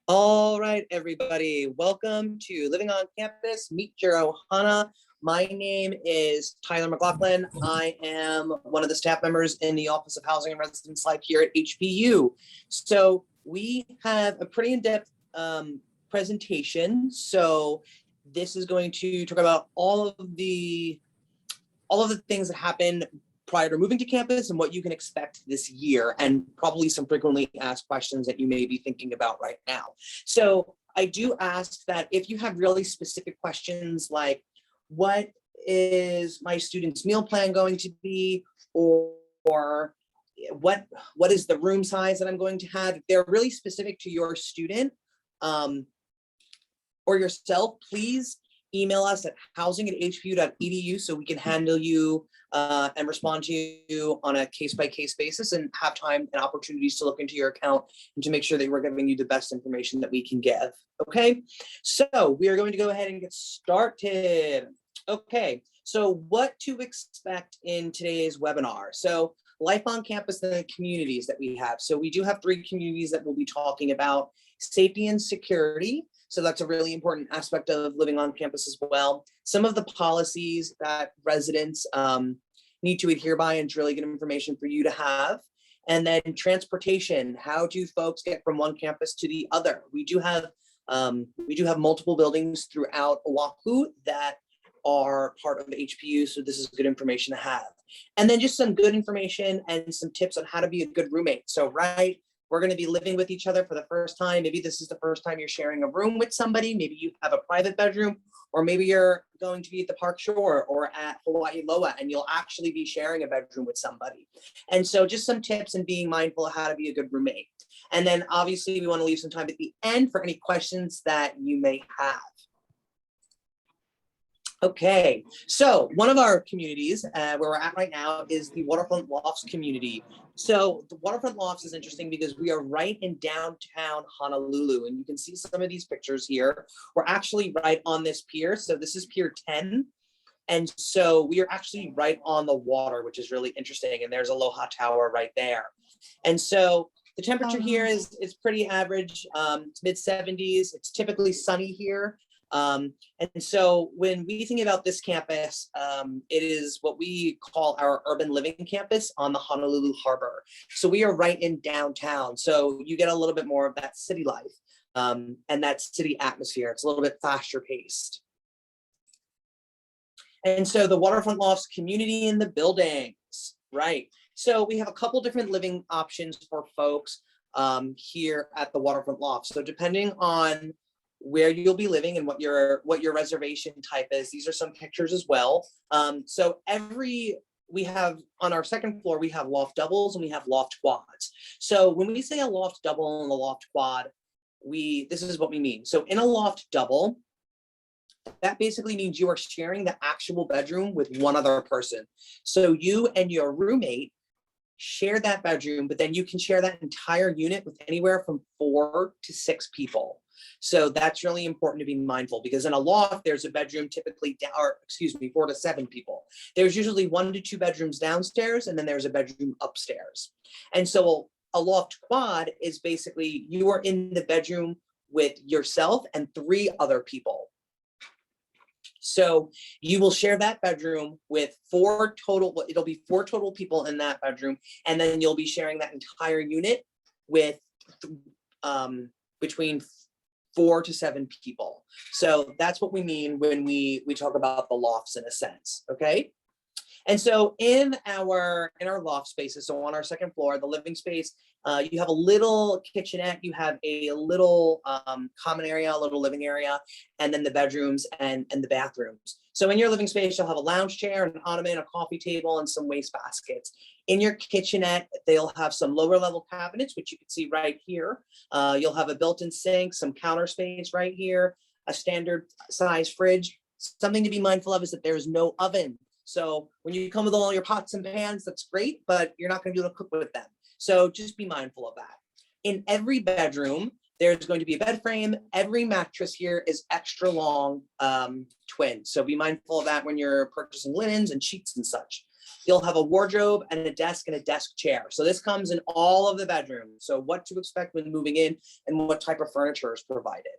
All right, everybody, welcome to Living on Campus, Meet Your Ohana. My name is Tyler McLaughlin. I am one of the staff members in the Office of Housing and Residence Life here at HBU. So we have a pretty in-depth presentation. So this is going to talk about all of the things that happen prior to moving to campus and what you can expect this year, and probably some frequently asked questions that you may be thinking about right now. So I do ask that if you have really specific questions like, what is my student's meal plan going to be, or what is the room size that I'm going to have, if they're really specific to your student or yourself, please email us at housing@hbu.edu so we can handle you and respond to you on a case-by-case basis and have time and opportunities to look into your account and to make sure that we're giving you the best information that we can give. Okay, so we are going to go ahead and get started. Okay, so what to expect in today's webinar. So life on campus and the communities that we have. So we do have 3 communities that we'll be talking about: safety and security. So that's a really important aspect of living on campus as well. Some of the policies that residents need to adhere by, and it's really good information for you to have. And then transportation, how do folks get from one campus to the other? We do have multiple buildings throughout Oahu that are part of HPU, so this is good information to have. And then just some good information and some tips on how to be a good roommate. So we're going to be living with each other for the first time. Maybe this is the first time you're sharing a room with somebody. Maybe you have a private bedroom, or maybe you're going to be at the Park Shore or at Hawai'i and you'll actually be sharing a bedroom with somebody. And so just some tips and being mindful of how to be a good roommate. And then obviously we want to leave some time at the end for any questions that you may have. Okay, so one of our communities where we're at right now is the Waterfront Lofts community. So the Waterfront Lofts is interesting because we are right in downtown Honolulu, and you can see some of these pictures here. We're actually right on this pier. So this is Pier 10. And so we are actually right on the water, which is really interesting. And there's Aloha Tower right there. And so the temperature here is pretty average. It's mid-70s. It's typically sunny here. And so when we think about this campus, it is what we call our urban living campus on the Honolulu Harbor. So we are right in downtown. So you get a little bit more of that city life and that city atmosphere. It's a little bit faster paced. And so the Waterfront Lofts community in the buildings, right? So we have a couple different living options for folks here at the Waterfront Lofts. So depending on where you'll be living and what your reservation type is. These are some pictures as well. So we have on our second floor, we have loft doubles and we have loft quads. So when we say a loft double and a loft quad, this is what we mean. So in a loft double, that basically means you are sharing the actual bedroom with one other person. So you and your roommate share that bedroom, but then you can share that entire unit with anywhere from 4 to 6 people. So that's really important to be mindful, because in a loft, there's a bedroom typically, 4 to 7 people. There's usually 1 to 2 bedrooms downstairs, and then there's a bedroom upstairs. And so a loft quad is basically you are in the bedroom with yourself and 3 other people. So you will share that bedroom with 4 total, it'll be 4 total people in that bedroom. And then you'll be sharing that entire unit with between 4 to 7 people. So that's what we mean when we talk about the lofts in a sense, okay? And so in our loft spaces, so on our second floor, the living space, you have a little kitchenette, you have a little common area, a little living area, and then the bedrooms and the bathrooms. So in your living space, you'll have a lounge chair, an ottoman, a coffee table, and some waste baskets. In your kitchenette, they'll have some lower level cabinets, which you can see right here. You'll have a built-in sink, some counter space right here, a standard size fridge. Something to be mindful of is that there's no oven. So when you come with all your pots and pans, that's great, but you're not going to be able to cook with them. So just be mindful of that. In every bedroom, there's going to be a bed frame. Every mattress here is extra long twin. So be mindful of that when you're purchasing linens and sheets and such. You'll have a wardrobe and a desk chair. So this comes in all of the bedrooms. So what to expect when moving in and what type of furniture is provided.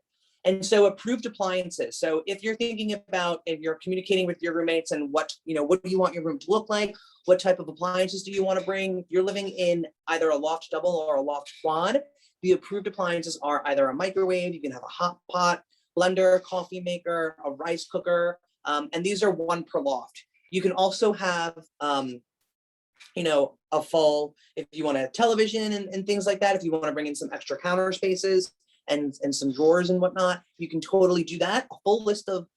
And so approved appliances. So if you're thinking about, if you're communicating with your roommates and what do you want your room to look like? What type of appliances do you want to bring? If you're living in either a loft double or a loft quad, the approved appliances are either a microwave, you can have a hot pot, blender, coffee maker, a rice cooker, and these are one per loft. You can also have, a full, if you want a television and things like that, if you want to bring in some extra counter spaces and some drawers and whatnot, you can totally do that. A full list of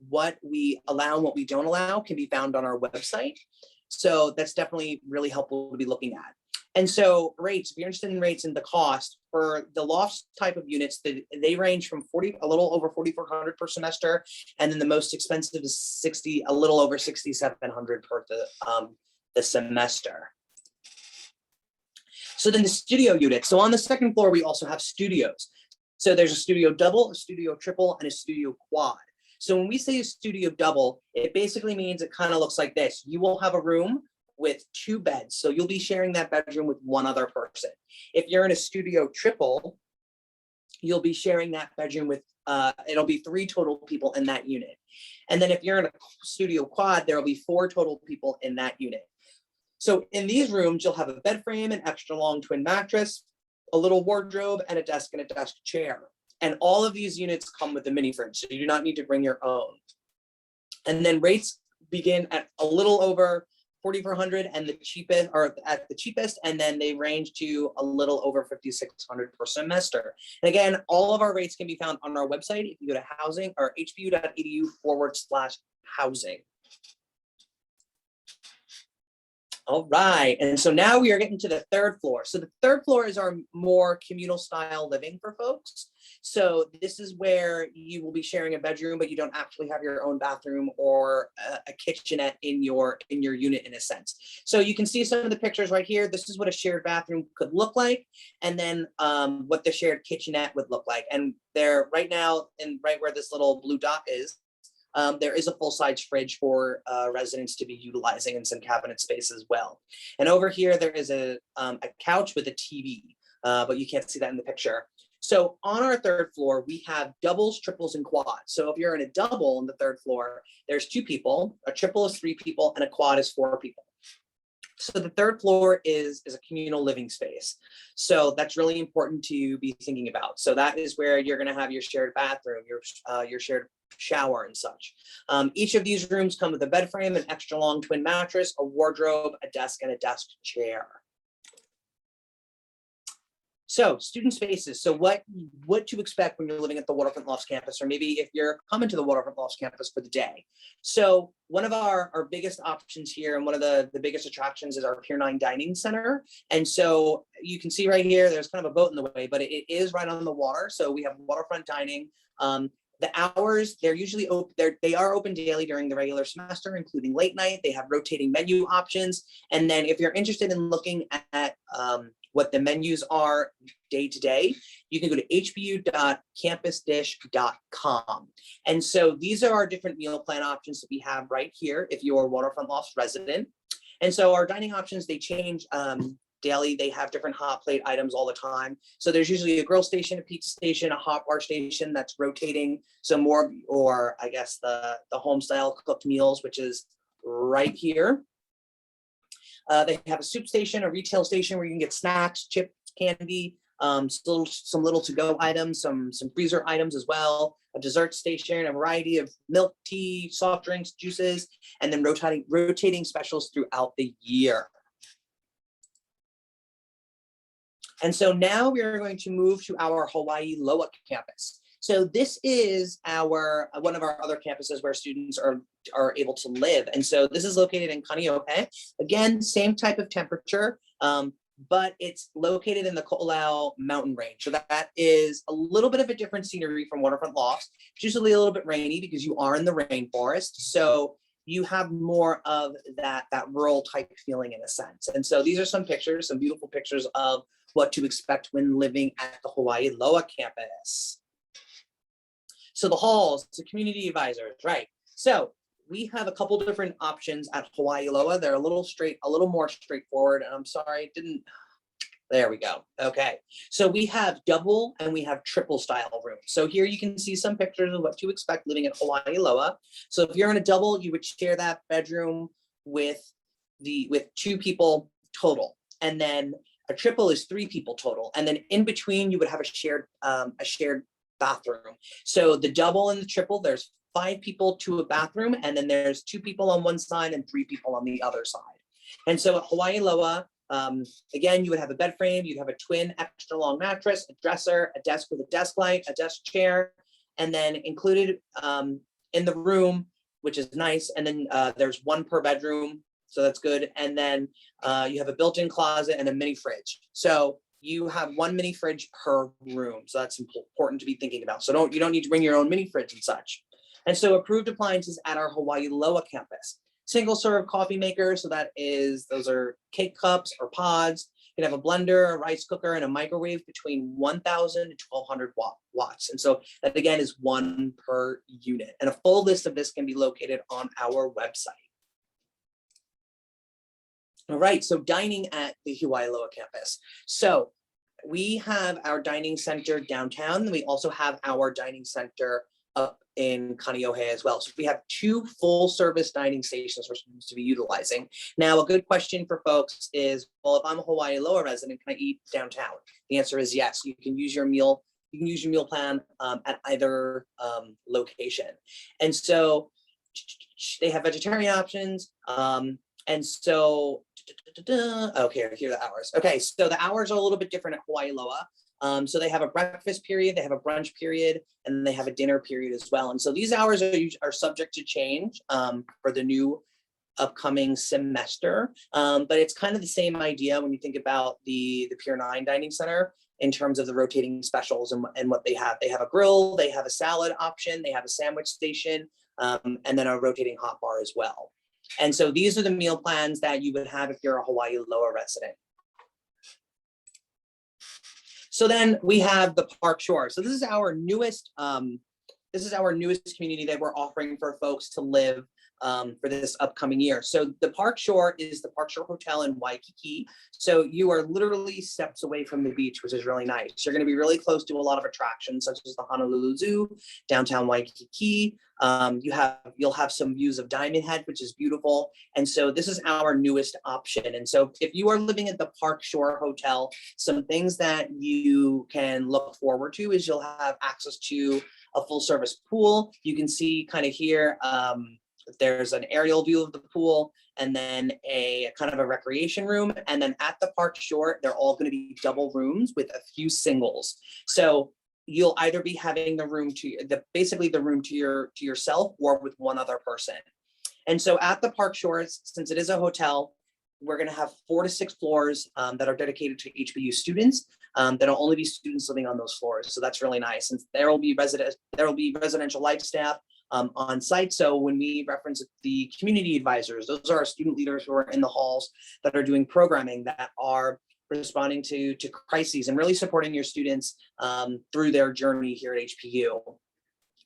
what we allow and what we don't allow can be found on our website. So that's definitely really helpful to be looking at. And so rates, if you're interested in rates and the cost for the loft type of units, they range from a little over $4,400 per semester, and then the most expensive is a little over $6,700 per the semester. So then the studio units. So on the second floor, we also have studios. So there's a studio double, a studio triple, and a studio quad. So when we say a studio double, it basically means it kind of looks like this. You will have a room with 2 beds. So you'll be sharing that bedroom with one other person. If you're in a studio triple, you'll be sharing that bedroom with, it'll be 3 total people in that unit. And then if you're in a studio quad, there'll be 4 total people in that unit. So in these rooms, you'll have a bed frame, an extra long twin mattress, a little wardrobe, and a desk chair. And all of these units come with a mini fridge, so you do not need to bring your own. And then rates begin at a little over $4,400 and the cheapest, or at the cheapest, and then they range to a little over $5,600 per semester. And again, all of our rates can be found on our website if you go to housing or hpu.edu/housing. All right, and so now we are getting to the third floor. So the third floor is our more communal style living for folks. So this is where you will be sharing a bedroom, but you don't actually have your own bathroom or a kitchenette in your unit in a sense. So you can see some of the pictures right here. This is what a shared bathroom could look like, and then what the shared kitchenette would look like. And there right now, and right where this little blue dot is, there is a full-size fridge for residents to be utilizing and some cabinet space as well. And over here, there is a couch with a TV, but you can't see that in the picture. So on our third floor, we have doubles, triples, and quads. So if you're in a double on the third floor, there's 2 people, a triple is 3 people, and a quad is 4 people. So the third floor is a communal living space. So that's really important to be thinking about. So that is where you're going to have your shared bathroom, your shared shower and such. Each of these rooms come with a bed frame, an extra long twin mattress, a wardrobe, a desk, and a desk chair. So student spaces. So what to expect when you're living at the Waterfront Lofts campus, or maybe if you're coming to the Waterfront Lofts campus for the day. So one of our biggest options here, and one of the biggest attractions, is our Pier 9 Dining Center. And so you can see right here, there's kind of a boat in the way, but it is right on the water. So we have waterfront dining. The hours, they're usually open, they are open daily during the regular semester, including late night. They have rotating menu options. And then if you're interested in looking at what the menus are day to day, you can go to hpu.campusdish.com. And so these are our different meal plan options that we have right here if you're a Waterfront Lofts resident. And so our dining options, they change daily. They have different hot plate items all the time. So there's usually a grill station, a pizza station, a hot bar station that's rotating some more, or I guess the home style cooked meals, which is right here. They have a soup station, a retail station where you can get snacks, chips, candy, some little to-go items, some freezer items as well, a dessert station, a variety of milk, tea, soft drinks, juices, and then rotating specials throughout the year. And so now we are going to move to our Hawai'i Loa campus. So this is one of our other campuses where students are able to live. And so this is located in Kaneohe. Again, same type of temperature, but it's located in the Ko'olau mountain range. So that is a little bit of a different scenery from Waterfront Lofts. It's usually a little bit rainy because you are in the rainforest. So you have more of that rural type feeling in a sense. And so these are some pictures, some beautiful pictures of what to expect when living at the Hawai'i Loa campus. So the halls, the community advisors, right? So we have a couple different options at Hawai'i Loa. They're a little more straightforward. And I'm sorry, it didn't. There we go. Okay. So we have double and we have triple style rooms. So here you can see some pictures of what to expect living at Hawai'i Loa. So if you're in a double, you would share that bedroom with two people total. And then a triple is 3 people total. And then in between, you would have a shared bathroom. So the double and the triple, there's 5 people to a bathroom, and then there's 2 people on one side and 3 people on the other side. And so at Hawai'i Loa, again, you would have a bed frame, you'd have a twin extra long mattress, a dresser, a desk with a desk light, a desk chair, and then included in the room, which is nice. And then there's 1 per bedroom, so that's good. And then you have a built-in closet and a mini fridge. So you have 1 mini fridge per room. So that's important to be thinking about. So you don't need to bring your own mini fridge and such. And so approved appliances at our Hawai'i Loa campus. Single serve coffee maker, so those are cake cups or pods. You can have a blender, a rice cooker, and a microwave between 1,000 and 1,200 watts. And so that again is 1 per unit. And a full list of this can be located on our website. All right, so dining at the Hawai'i Loa campus. So we have our dining center downtown, and we also have our dining center up in Kaneohe as well. So we have 2 full service dining stations for students to be utilizing. Now, a good question for folks is, well, if I'm a Hawai'i Loa resident, can I eat downtown? The answer is yes. You can use your meal plan at either location. And so they have vegetarian options. And so, okay, here are the hours. Okay, so the hours are a little bit different at Hawai'i Loa. So they have a breakfast period, they have a brunch period, and they have a dinner period as well. And so these hours are subject to change for the new upcoming semester. But it's kind of the same idea when you think about the Pier 9 Dining Center in terms of the rotating specials and what they have. They have a grill, they have a salad option, they have a sandwich station, and then a rotating hot bar as well. And so these are the meal plans that you would have if you're a Hawai'i Loa resident. So then we have the Park Shore. So this is our newest community that we're offering for folks to live for this upcoming year. So the Park Shore is the Park Shore Hotel in Waikiki. So you are literally steps away from the beach, which is really nice. You're going to be really close to a lot of attractions such as the Honolulu Zoo, downtown Waikiki. You'll have some views of Diamond Head, which is beautiful. And so this is our newest option. And so if you are living at the Park Shore Hotel, some things that you can look forward to is you'll have access to a full service pool. You can see kind of here, there's an aerial view of the pool and then a kind of a recreation room. And then at the Park Shore, they're all going to be double rooms with a few singles. So you'll either be having the room to yourself or with one other person. And so at the Park Shore, since it is a hotel, we're going to have 4 to 6 floors that are dedicated to HBU students. There'll only be students living on those floors. So that's really nice. And there will be residential life staff on site. So when we reference the community advisors, those are our student leaders who are in the halls that are doing programming that are responding to crises and really supporting your students through their journey here at HPU.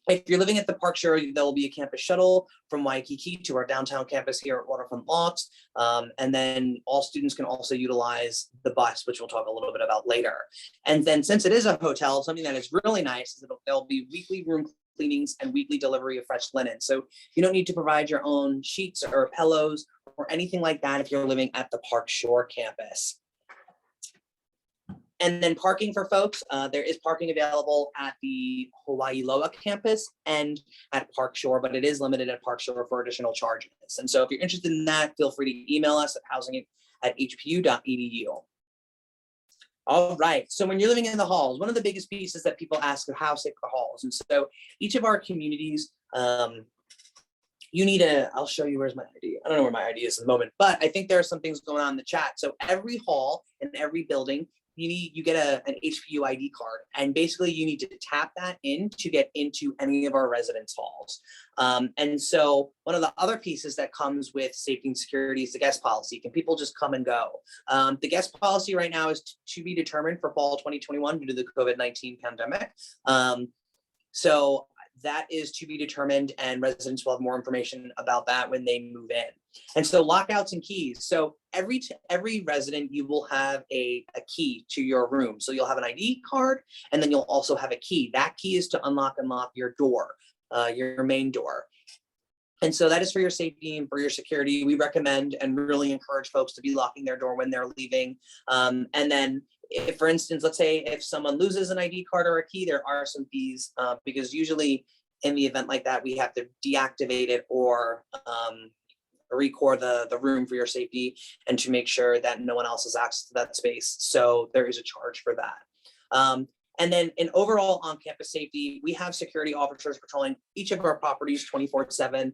If you're living at the Park Shore, there will be a campus shuttle from Waikiki to our downtown campus here at Waterfront Lofts. And then all students can also utilize the bus, which we'll talk a little bit about later. And then since it is a hotel, something that is really nice is that there'll be weekly room cleanings and weekly delivery of fresh linen. So you don't need to provide your own sheets or pillows or anything like that if you're living at the Park Shore campus. And then parking for folks, there is parking available at the Hawai'i Loa campus and at Park Shore, but it is limited at Park Shore for additional charges. And so if you're interested in that, feel free to email us at housing@hpu.edu. All right, so when you're living in the halls, one of the biggest pieces that people ask are how safe are halls. And so each of our communities, I'll show you where's my ID. I don't know where my ID is at the moment, but I think there are some things going on in the chat. So every hall in every building, you get an HPU ID card, and basically you need to tap that in to get into any of our residence halls. And so one of the other pieces that comes with safety and security is the guest policy. Can people just come and go? The guest policy right now is to be determined for fall 2021 due to the COVID-19 pandemic. So that is to be determined, and residents will have more information about that when they move in. And so lockouts and keys. So every resident, you will have a key to your room. So you'll have an ID card, and then you'll also have a key. That key is to unlock and lock your door, your main door. And so that is for your safety and for your security. We recommend and really encourage folks to be locking their door when they're leaving. And then if, for instance, let's say if someone loses an ID card or a key, there are some fees, because usually in the event like that, we have to deactivate it or record the room for your safety and to make sure that no one else has access to that space. So there is a charge for that. And then in overall on-campus safety, we have security officers patrolling each of our properties 24/7.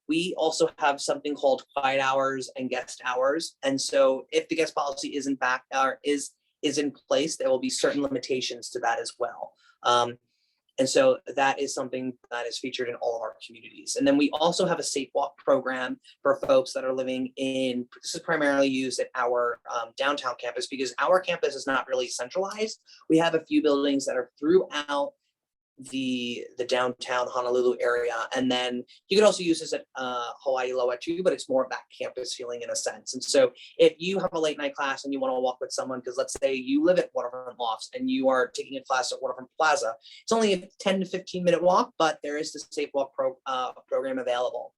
We also have something called quiet hours and guest hours. And so if the guest policy is in place, there will be certain limitations to that as well. And so that is something that is featured in all of our communities. And then we also have a safe walk program for folks that are living in, this is primarily used at our downtown campus, because our campus is not really centralized. We have a few buildings that are throughout the downtown Honolulu area. And then you could also use this at Hawai'i Loa too, but it's more of that campus feeling in a sense. And so if you have a late night class and you want to walk with someone, because let's say you live at Waterfront Lofts and you are taking a class at Waterfront Plaza, it's only a 10 to 15-minute walk, but there is the safe walk program available.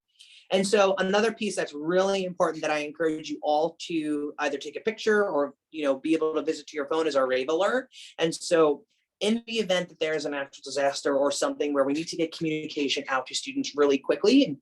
And so another piece that's really important that I encourage you all to either take a picture or be able to visit to your phone is our rave alert. And so in the event that there is a natural disaster or something where we need to get communication out to students really quickly, and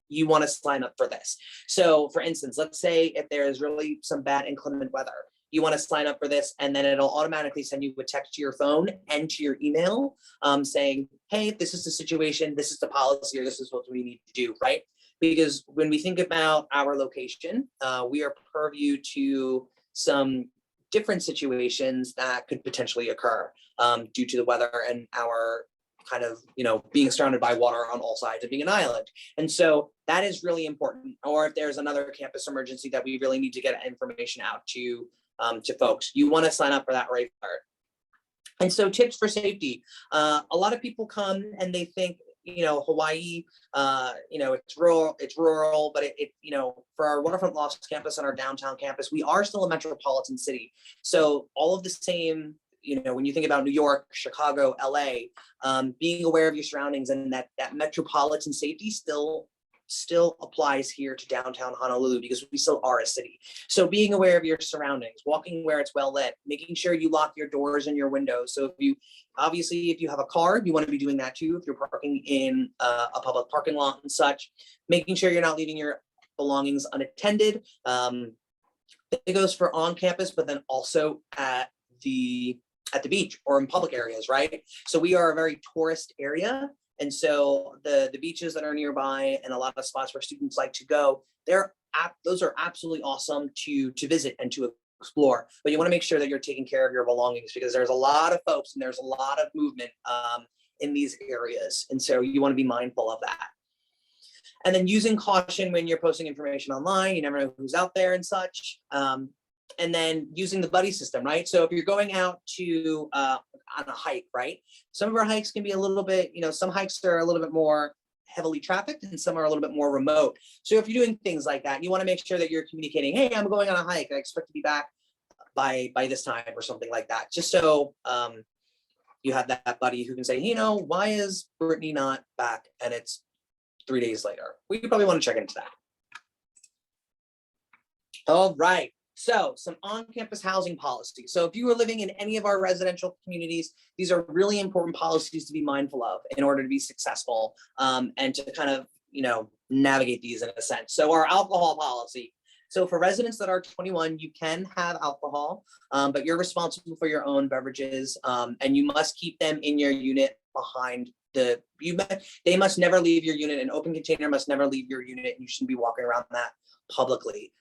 you want to sign up for this. So for instance, let's say if there is really some bad inclement weather, you want to sign up for this, and then it'll automatically send you a text to your phone and to your email saying, hey, this is the situation, this is the policy, or this is what we need to do, right? Because when we think about our location, we are purview to some different situations that could potentially occur due to the weather and our kind of, being surrounded by water on all sides and being an island. And so that is really important. Or if there's another campus emergency that we really need to get information out to folks, you want to sign up for that rave alert. And so tips for safety. A lot of people come and they think, Hawaii, it's rural, but for our Waterfront Lofts campus and our downtown campus, we are still a metropolitan city. So all of the same, when you think about New York, Chicago, LA, being aware of your surroundings and that metropolitan safety still applies here to downtown Honolulu, because we still are a city. So being aware of your surroundings, walking where it's well lit, making sure you lock your doors and your windows. So if you have a car, you want to be doing that too. If you're parking in a public parking lot and such, making sure you're not leaving your belongings unattended. It goes for on campus, but then also at the beach or in public areas, right? So we are a very tourist area. And so the beaches that are nearby and a lot of spots where students like to go, those are absolutely awesome to visit and to explore. But you want to make sure that you're taking care of your belongings, because there's a lot of folks and there's a lot of movement in these areas. And so you want to be mindful of that. And then using caution when you're posting information online, you never know who's out there and such. And then using the buddy system, right? So if you're going out to on a hike, right? Some of our hikes can be a little bit, some hikes are a little bit more heavily trafficked and some are a little bit more remote. So if you're doing things like that, you want to make sure that you're communicating, hey, I'm going on a hike, I expect to be back by this time or something like that. Just so you have that buddy who can say, why is Brittany not back? And it's 3 days later. We probably want to check into that. All right. So some on-campus housing policy. So if you are living in any of our residential communities, these are really important policies to be mindful of in order to be successful and to kind of, navigate these in a sense. So our alcohol policy. So for residents that are 21, you can have alcohol, but you're responsible for your own beverages, and you must keep them in your unit behind they must never leave your unit. An open container must never leave your unit. You shouldn't be walking around that publicly.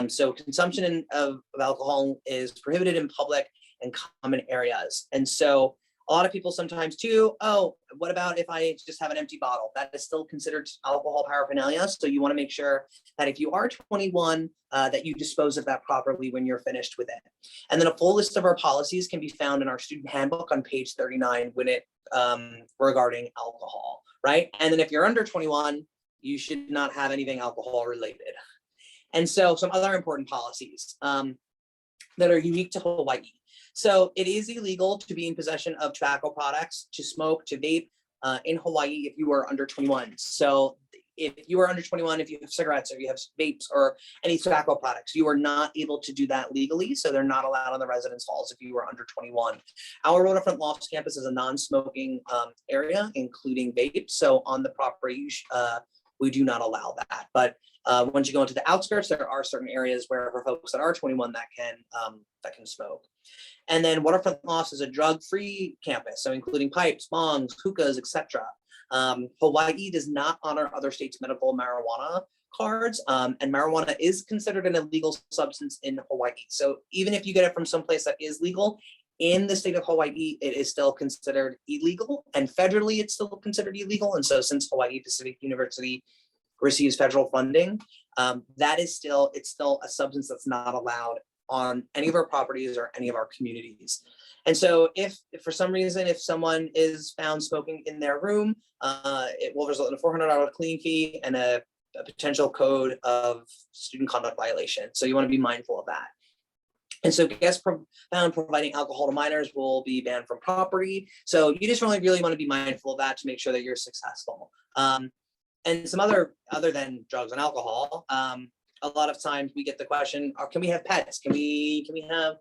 So consumption of alcohol is prohibited in public and common areas. And so a lot of people sometimes too, oh, what about if I just have an empty bottle? That is still considered alcohol paraphernalia. So you want to make sure that if you are 21, that you dispose of that properly when you're finished with it. And then a full list of our policies can be found in our student handbook on page 39 regarding alcohol. right? And then if you're under 21, you should not have anything alcohol related. And so some other important policies that are unique to Hawaii. So it is illegal to be in possession of tobacco products, to smoke, to vape in Hawaii if you are under 21. So if you are under 21, if you have cigarettes or you have vapes or any tobacco products, you are not able to do that legally. So they're not allowed on the residence halls if you are under 21. Our Waterfront Lofts campus is a non-smoking area, including vapes. So on the property, we do not allow that. But once you go into the outskirts, there are certain areas where for folks that are 21 that can smoke. And then Waterfront Lofts is a drug-free campus, so including pipes, bongs, hookahs, etc. Hawaii does not honor other states' medical marijuana cards, and marijuana is considered an illegal substance in Hawaii. So even if you get it from someplace that is legal, in the state of Hawaii, it is still considered illegal, and federally, it's still considered illegal. And so since Hawaii Pacific University receives federal funding, it's still a substance that's not allowed on any of our properties or any of our communities. And so if for some reason, if someone is found smoking in their room, it will result in a $400 cleaning fee and a potential code of student conduct violation. So you want to be mindful of that. And so guests found providing alcohol to minors will be banned from property. So you just really want to be mindful of that to make sure that you're successful. And some other than drugs and alcohol, a lot of times we get the question, can we have pets? Can we have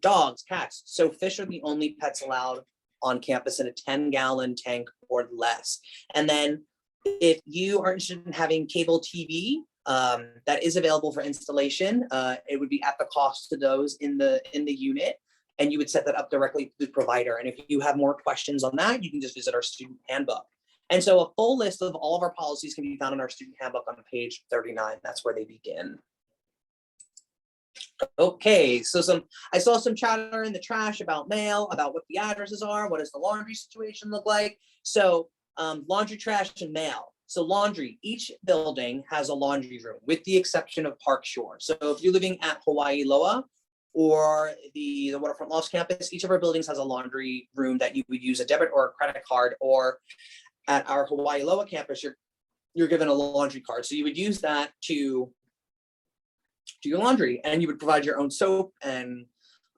dogs, cats? So fish are the only pets allowed on campus in a 10-gallon tank or less. And then if you are interested in having cable TV, that is available for installation. It would be at the cost to those in the unit, and you would set that up directly to the provider. And if you have more questions on that, you can just visit our student handbook. And so a full list of all of our policies can be found in our student handbook on page 39. That's where they begin. Okay, so I saw some chatter in the trash about mail, about what the addresses are, what does the laundry situation look like? So laundry, trash, and mail. So laundry, each building has a laundry room with the exception of Park Shore. So if you're living at Hawaii Loa or the Waterfront Lofts campus, each of our buildings has a laundry room that you would use a debit or a credit card, or at our Hawaii Loa campus, you're given a laundry card. So you would use that to do your laundry, and you would provide your own soap and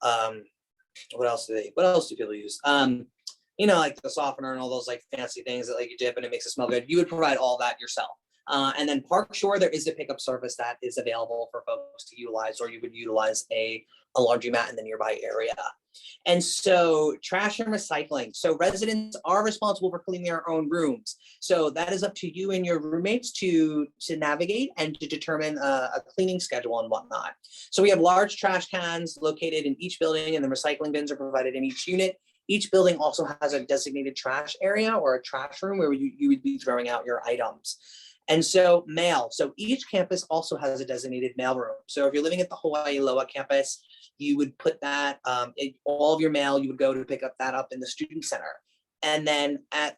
what else do people use? Like the softener and all those like fancy things that like you dip and it makes it smell good. You would provide all that yourself. And then Park Shore, there is a pickup service that is available for folks to utilize, or you would utilize a laundromat in the nearby area. And so trash and recycling. So residents are responsible for cleaning their own rooms. So that is up to you and your roommates to navigate and to determine a cleaning schedule and whatnot. So we have large trash cans located in each building, and the recycling bins are provided in each unit. Each building also has a designated trash area or a trash room where you would be throwing out your items. And so mail. So each campus also has a designated mail room. So if you're living at the Hawaii Loa campus, you would put that, all of your mail, you would go to pick up that up in the student center. And then at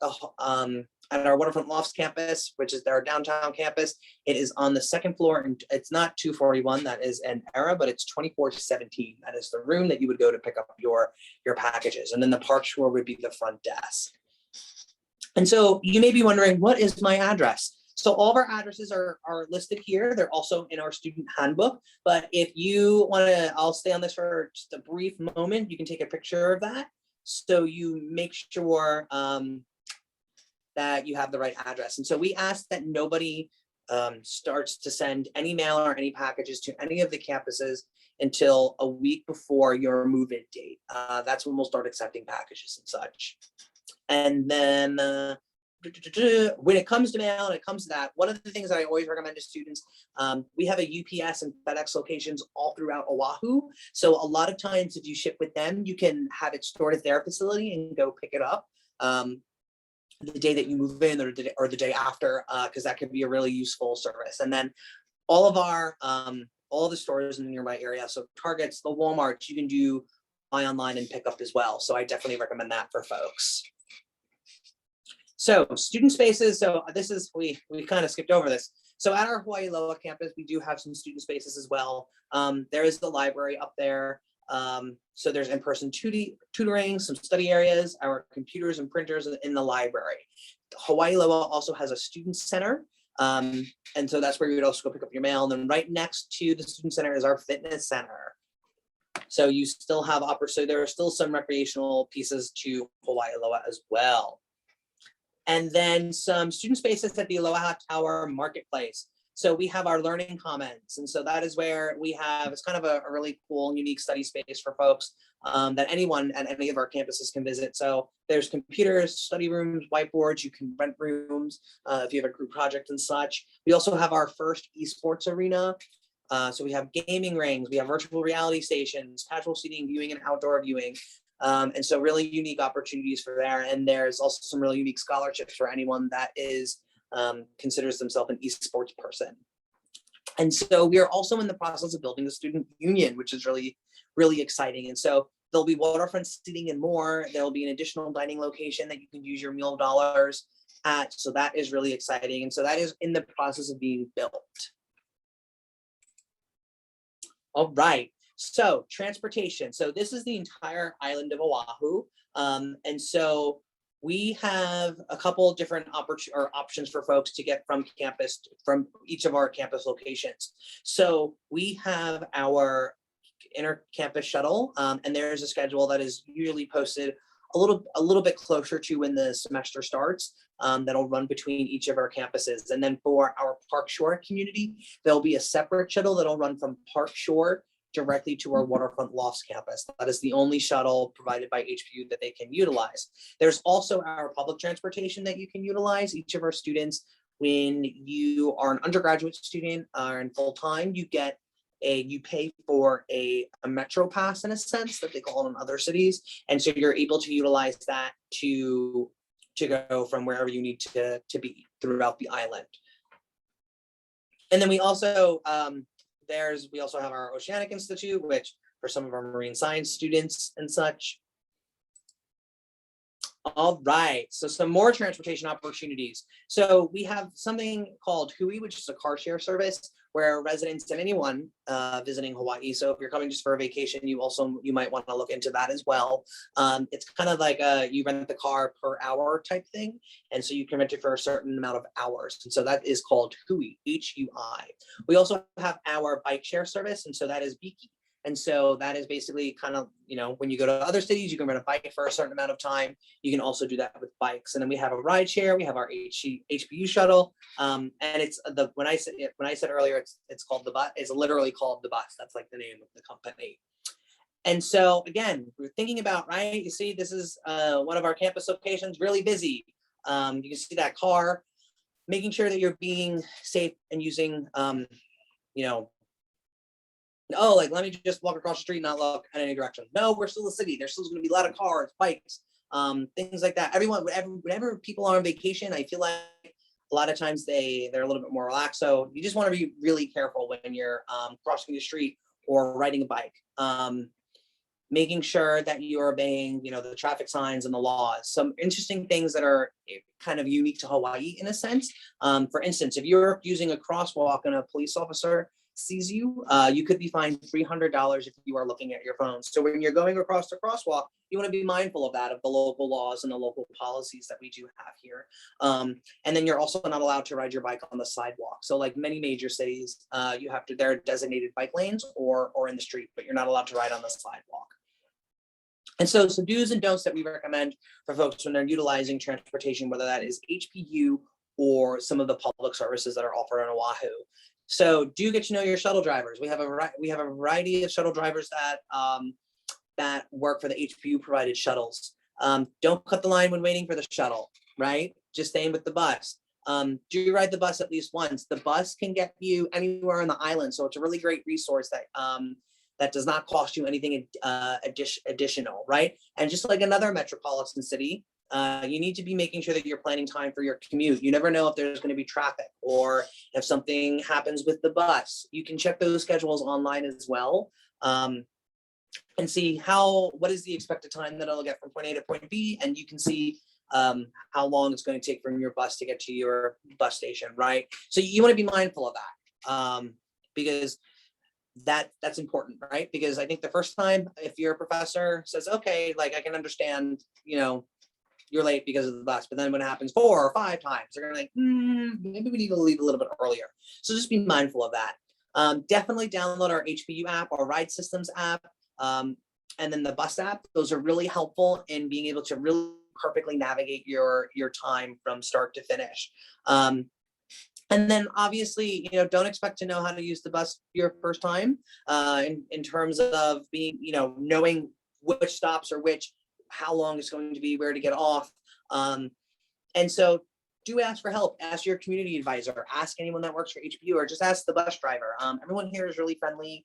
our Waterfront Lofts campus, which is our downtown campus, it is on the second floor, and it's not 241, that is an error, but it's 2417. That is the room that you would go to pick up your packages. And then the Park Shore would be the front desk. And so you may be wondering, what is my address? So all of our addresses are listed here. They're also in our student handbook. But if you want to, I'll stay on this for just a brief moment. You can take a picture of that, so you make sure that you have the right address. And so we ask that nobody starts to send any mail or any packages to any of the campuses until a week before your move-in date. That's when we'll start accepting packages and such. And then when it comes to mail and it comes to that, one of the things that I always recommend to students, we have a UPS and FedEx locations all throughout Oahu. So a lot of times if you ship with them, you can have it stored at their facility and go pick it up the day that you move in or the day after, because that could be a really useful service. And then all of our, all the stores in the nearby area, so Targets, the Walmarts, you can do buy online and pick up as well. So I definitely recommend that for folks. So student spaces, so this is, we kind of skipped over this. So at our Hawaii Loa campus, we do have some student spaces as well. There is the library up there. So there's in-person tutoring, some study areas, our computers and printers in the library. Hawaii Loa also has a student center. And so that's where you would also go pick up your mail. And then right next to the student center is our fitness center. So you still have so there are still some recreational pieces to Hawaii Loa as well. And then some student spaces at the Aloha Tower Marketplace. So we have our learning commons. And so that is where we have, it's kind of a really cool and unique study space for folks that anyone at any of our campuses can visit. So there's computers, study rooms, whiteboards, you can rent rooms if you have a group project and such. We also have our first esports arena. So we have gaming rings, we have virtual reality stations, casual seating, viewing, and outdoor viewing. And so really unique opportunities for there. And there's also some really unique scholarships for anyone that is considers themselves an esports person. And so we are also in the process of building a student union, which is really, really exciting. And so there'll be waterfront seating and more. There'll be an additional dining location that you can use your meal dollars at. So that is really exciting. And so that is in the process of being built. All right. So transportation. So this is the entire island of Oahu. And so we have a couple of different options for folks to get from campus, from each of our campus locations. So we have our inter-campus shuttle, and there's a schedule that is usually posted a little bit closer to when the semester starts. That'll run between each of our campuses. And then for our Park Shore community, there'll be a separate shuttle that'll run from Park Shore directly to our Waterfront Lofts campus. That is the only shuttle provided by HPU that they can utilize. There's also our public transportation that you can utilize. Each of our students, when you are an undergraduate student or in full-time, you pay for a Metro Pass in a sense that they call it in other cities. And so you're able to utilize that to go from wherever you need to be throughout the island. And then we also, we also have our Oceanic Institute, which for some of our marine science students and such. All right, so some more transportation opportunities. So we have something called Hui, which is a car share service where residents and anyone visiting Hawaii. So if you're coming just for a vacation, you might want to look into that as well. It's kind of like you rent the car per hour type thing. And so you can rent it for a certain amount of hours. And so that is called Hui, H-U-I. We also have our bike share service. And so that is Biki. And so that is basically kind of, when you go to other cities, you can rent a bike for a certain amount of time. You can also do that with bikes. And then we have a ride share. We have our HPU shuttle. And it's when I said earlier, it's called the bus. It's literally called the bus. That's like the name of the company. And so again, we're thinking about, right? You see, this is one of our campus locations, really busy. You can see that car, making sure that you're being safe and using, let me just walk across the street and not look in any direction. No, we're still a city. There's still going to be a lot of cars, bikes, things like that. Whenever people are on vacation, I feel like a lot of times they're a little bit more relaxed. So you just want to be really careful when you're crossing the street or riding a bike. Making sure that you're obeying, the traffic signs and the laws. Some interesting things that are kind of unique to Hawaii in a sense. For instance, if you're using a crosswalk and a police officer sees you, you could be fined $300 if you are looking at your phone. So when you're going across the crosswalk, you want to be mindful of that, of the local laws and the local policies that we do have here. And then you're also not allowed to ride your bike on the sidewalk. So like many major cities, there are designated bike lanes or in the street, but you're not allowed to ride on the sidewalk. And so some do's and don'ts that we recommend for folks when they're utilizing transportation, whether that is HPU or some of the public services that are offered on Oahu. So do get to know your shuttle drivers. We have a variety of shuttle drivers that work for the HPU provided shuttles. Don't cut the line when waiting for the shuttle, right? Just staying with the bus. Do ride the bus at least once. The bus can get you anywhere on the island. So it's a really great resource that does not cost you anything additional, right? And just like another metropolitan city, you need to be making sure that you're planning time for your commute. You never know if there's going to be traffic or if something happens with the bus. You can check those schedules online as well and see what is the expected time that it'll get from point A to point B, and you can see how long it's going to take from your bus to get to your bus station, right? So you want to be mindful of that because that's important, right? Because I think the first time, if your professor says, okay, like I can understand, you're late because of the bus, but then when it happens 4 or 5 times, they're gonna like, maybe we need to leave a little bit earlier. So just be mindful of that. Definitely download our HPU app, our Ride Systems app, and then the bus app. Those are really helpful in being able to really perfectly navigate your time from start to finish. And then obviously, don't expect to know how to use the bus your first time, in terms of being, knowing which stops are which, how long it's going to be, where to get off. And so do ask for help. Ask your community advisor, ask anyone that works for HPU, or just ask the bus driver. Everyone here is really friendly.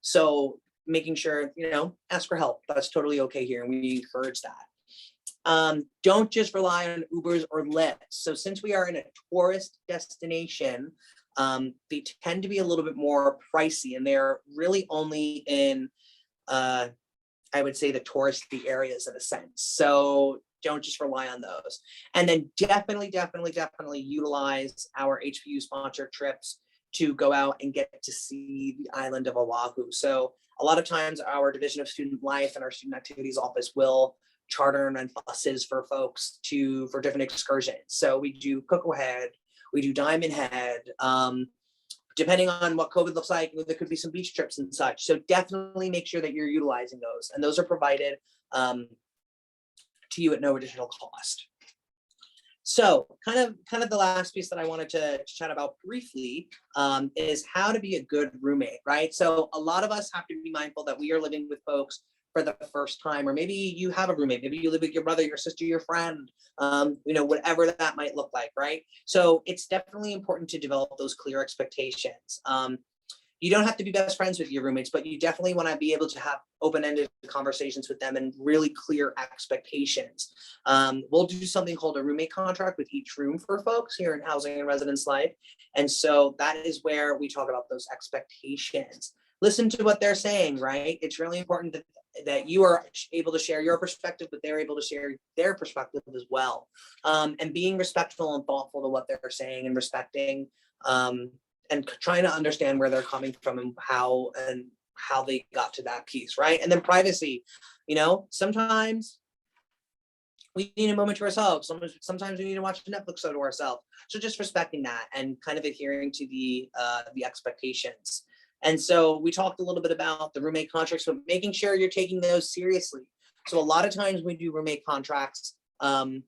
So making sure, ask for help. That's totally okay here, and we encourage that. Don't just rely on Ubers or Lyft. So since we are in a tourist destination, they tend to be a little bit more pricey, and they're really only in, I would say, the touristy areas in a sense. So don't just rely on those. And then definitely utilize our HPU sponsored trips to go out and get to see the island of Oahu. So a lot of times our Division of Student Life and our Student Activities Office will charter and rent buses for folks for different excursions. So we do Cocoa Head, we do Diamond Head. Depending on what COVID looks like, there could be some beach trips and such. So definitely make sure that you're utilizing those, and those are provided to you at no additional cost. So kind of the last piece that I wanted to chat about briefly is how to be a good roommate, right? So a lot of us have to be mindful that we are living with folks for the first time, or maybe you have a roommate, maybe you live with your brother, your sister, your friend, whatever that might look like, right? So it's definitely important to develop those clear expectations. You don't have to be best friends with your roommates, but you definitely want to be able to have open-ended conversations with them and really clear expectations. We'll do something called a roommate contract with each room for folks here in Housing and Residence Life. And so that is where we talk about those expectations. Listen to what they're saying, right? It's really important that you are able to share your perspective, but they're able to share their perspective as well. And being respectful and thoughtful to what they're saying, and respecting, and trying to understand where they're coming from and how they got to that piece, right? And then privacy, sometimes we need a moment to ourselves. Sometimes we need to watch a Netflix show to ourselves. So just respecting that and kind of adhering to the expectations. And so we talked a little bit about the roommate contracts, but making sure you're taking those seriously. So a lot of times we do roommate contracts. A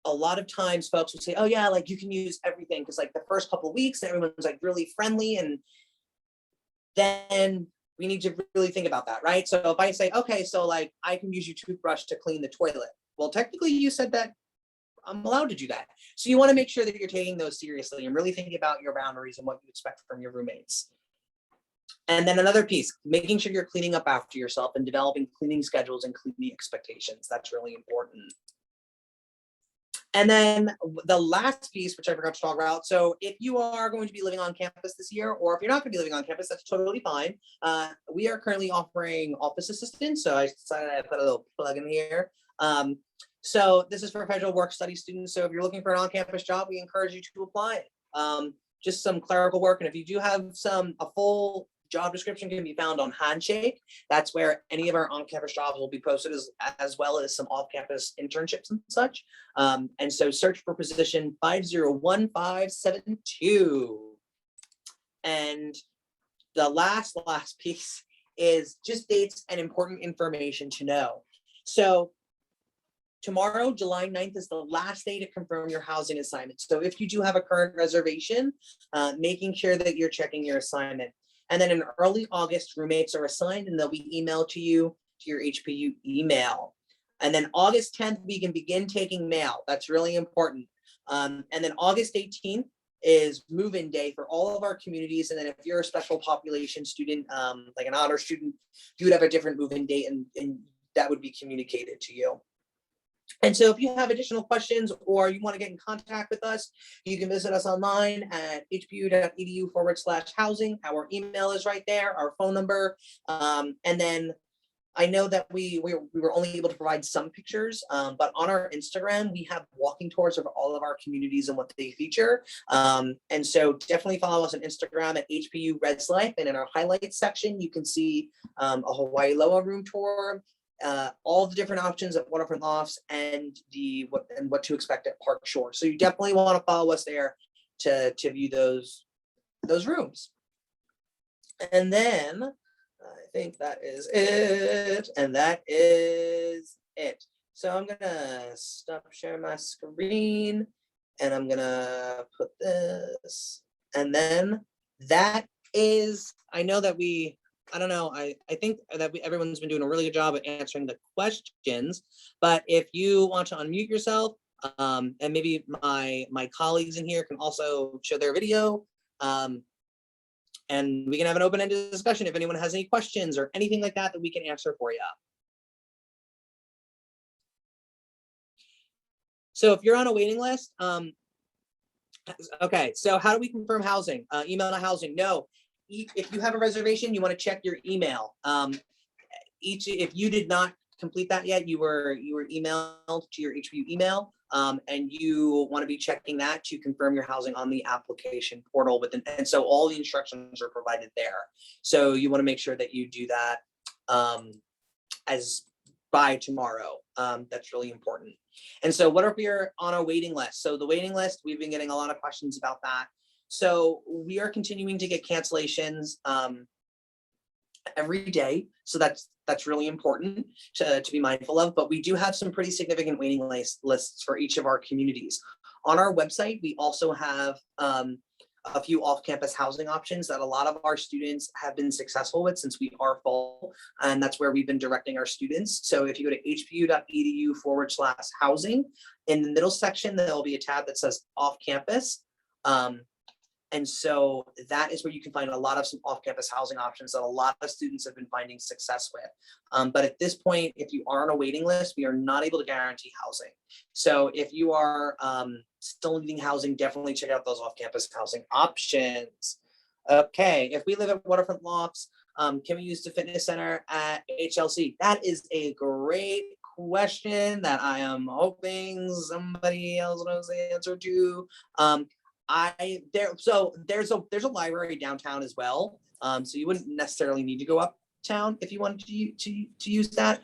lot of times folks will say, oh yeah, like you can use everything, because like the first couple of weeks everyone's like really friendly, and then we need to really think about that, right? So if I say, okay, so like I can use your toothbrush to clean the toilet, well, technically you said that I'm allowed to do that. So you want to make sure that you're taking those seriously and really thinking about your boundaries and what you expect from your roommates. And then another piece, making sure you're cleaning up after yourself and developing cleaning schedules and cleaning expectations. That's really important. And then the last piece, which I forgot to talk about. So if you are going to be living on campus this year, or if you're not going to be living on campus, that's totally fine. We are currently offering office assistance. So I decided I'd put a little plug in here. So this is for federal work study students. So if you're looking for an on-campus job, we encourage you to apply. Just some clerical work. And if you do have a full job description can be found on Handshake. That's where any of our on-campus jobs will be posted, as well as some off-campus internships and such. And so search for position 501572. And the last piece is just dates and important information to know. So tomorrow, July 9th, is the last day to confirm your housing assignment. So if you do have a current reservation, making sure that you're checking your assignment. And then in early August, roommates are assigned and they'll be emailed to you to your HPU email. And then August 10th, we can begin taking mail. That's really important. And then August 18th is move-in day for all of our communities. And then if you're a special population student, like an honor student, you would have a different move-in date, and that would be communicated to you. And so if you have additional questions or you want to get in contact with us, you can visit us online at hpu.edu/housing. Our email is right there, our phone number. And then I know that we were only able to provide some pictures, but on our Instagram, we have walking tours of all of our communities and what they feature. And so definitely follow us on Instagram at HPU Reds Life. And in our highlights section, you can see a Hawaii Loa room tour, all the different options at Waterfront Lofts, and what to expect at Park Shore. So you definitely want to follow us there to view those rooms. And then I think that is it. And that is it. So I'm gonna stop sharing my screen and I'm gonna put this. And then that is, I know that I don't know, I think that everyone's been doing a really good job at answering the questions, but if you want to unmute yourself, and maybe my colleagues in here can also show their video, and we can have an open-ended discussion if anyone has any questions or anything like that we can answer for you. So if you're on a waiting list, okay, so how do we confirm housing? Email to housing, no. If you have a reservation, you want to check your email. If you did not complete that yet, you were emailed to your HPU email, and you want to be checking that to confirm your housing on the application portal and so all the instructions are provided there. So you want to make sure that you do that as by tomorrow. That's really important. And so what if you're on a waiting list? So the waiting list, we've been getting a lot of questions about that. So we are continuing to get cancellations every day. So that's really important to be mindful of, but we do have some pretty significant waiting lists for each of our communities. On our website, we also have a few off-campus housing options that a lot of our students have been successful with since we are full, and that's where we've been directing our students. So if you go to hpu.edu/housing, in the middle section, there'll be a tab that says off-campus. And so that is where you can find a lot of some off-campus housing options that a lot of students have been finding success with. But at this point, if you are on a waiting list, we are not able to guarantee housing. So if you are still needing housing, definitely check out those off-campus housing options. Okay, if we live at Waterfront Lofts, can we use the fitness center at HLC? That is a great question that I am hoping somebody else knows the answer to. There's a library downtown as well, so you wouldn't necessarily need to go uptown if you wanted to use that.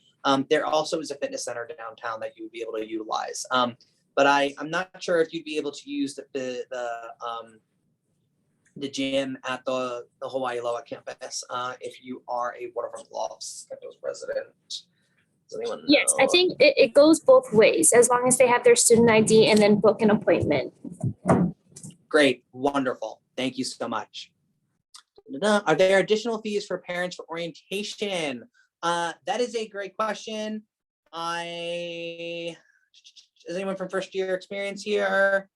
There also is a fitness center downtown that you would be able to utilize, but I'm not sure if you'd be able to use the gym at the Hawaii Loa campus if you are a Waterfront Lofts resident. Does anyone know? Yes, I think it goes both ways, as long as they have their student ID and then book an appointment. Great, wonderful. Thank you so much. Are there additional fees for parents for orientation? That is a great question. Is anyone from first year experience here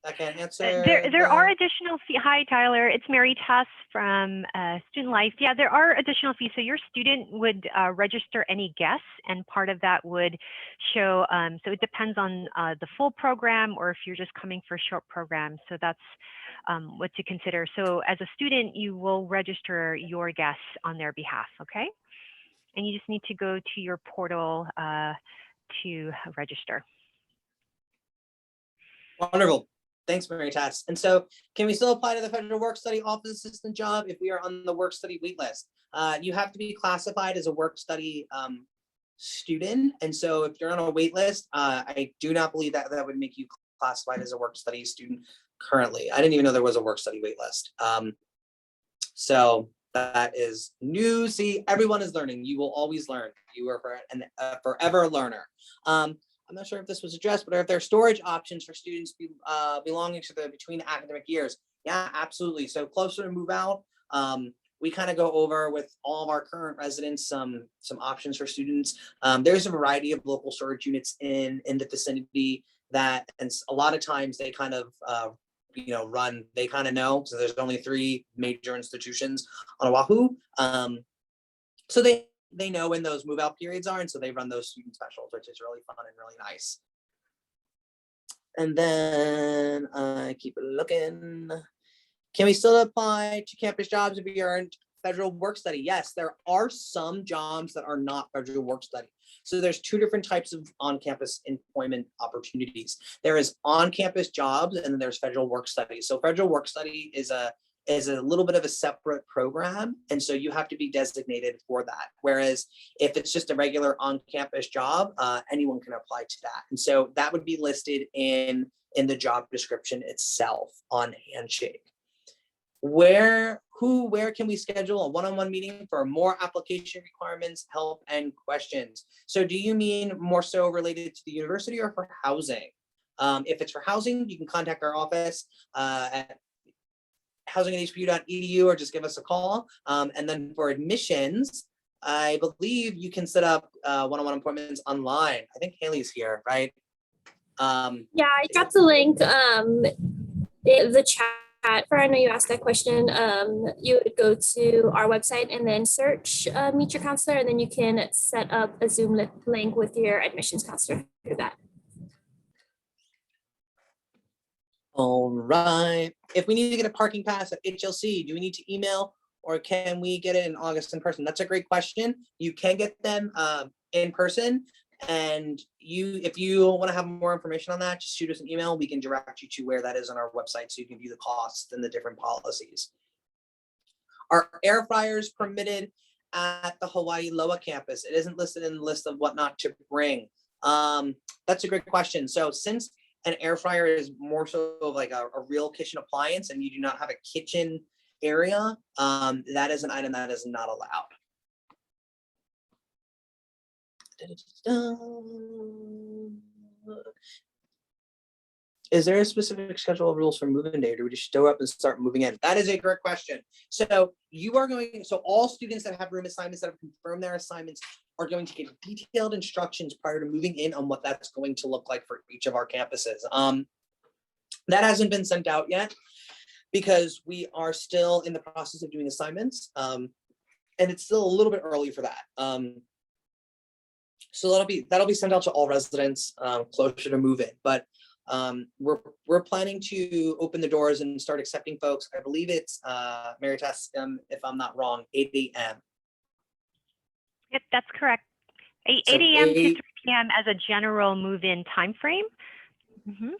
that can answer? There are additional fees. Hi, Tyler. It's Mary Tuss from Student Life. Yeah, there are additional fees. So your student would register any guests, and part of that would show. So it depends on the full program, or if you're just coming for a short program. So that's what to consider. So as a student, you will register your guests on their behalf. Okay, and you just need to go to your portal to register. Wonderful. Thanks, Mary Tass. And so can we still apply to the federal work study office assistant job if we are on the work study wait list? You have to be classified as a work study student. And so if you're on a wait list, I do not believe that would make you classified as a work study student currently. I didn't even know there was a work study wait list. So that is new. See, everyone is learning. You will always learn. You are a forever learner. I'm not sure if this was addressed, but are there storage options for students belonging to between academic years? Yeah, absolutely. So closer to move out, we kind of go over with all of our current residents some options for students. There's a variety of local storage units in the vicinity that, and a lot of times they kind of run. They kind of know. So there's only 3 major institutions on Oahu. So they know when those move out periods are, and so they run those student specials, which is really fun and really nice. And then keep looking. Can we still apply to campus jobs if we earned federal work study. Yes, there are some jobs that are not federal work study. So there's two different types of on-campus employment opportunities. There is on-campus jobs, and then there's federal work study. So federal work study is a little bit of a separate program, and so you have to be designated for that. Whereas if it's just a regular on-campus job, anyone can apply to that. And so that would be listed in the job description itself on Handshake. Where can we schedule a one-on-one meeting for more application requirements, help, and questions? So do you mean more so related to the university or for housing? If it's for housing, you can contact our office at housing@hpu.edu or just give us a call. And then for admissions, I believe you can set up one-on-one appointments online. I think Haley's here, right? Yeah, I dropped the link in the chat. For I know you asked that question. You would go to our website and then search Meet Your Counselor, and then you can set up a Zoom link with your admissions counselor through that. All right. If we need to get a parking pass at HLC, do we need to email or can we get it in August in person? That's a great question. You can get them in person. And if you want to have more information on that, just shoot us an email. We can direct you to where that is on our website so you can view the costs and the different policies. Are air fryers permitted at the Hawaii Loa campus? It isn't listed in the list of what not to bring. That's a great question. So since an air fryer is more so of like a real kitchen appliance and you do not have a kitchen area, that is an item that is not allowed. Is there a specific schedule of rules for moving day, or do we just show up and start moving in? That is a great question. So all students that have room assignments that have confirmed their assignments are going to get detailed instructions prior to moving in on what that's going to look like for each of our campuses. That hasn't been sent out yet because we are still in the process of doing assignments. And it's still a little bit early for that. So that'll be sent out to all residents closer to move in. But we're planning to open the doors and start accepting folks. I believe it's Mary Tess, if I'm not wrong, 8 a.m. Yep, that's correct. 8 a.m. to 3 p.m. as a general move-in time frame. Mm-hmm.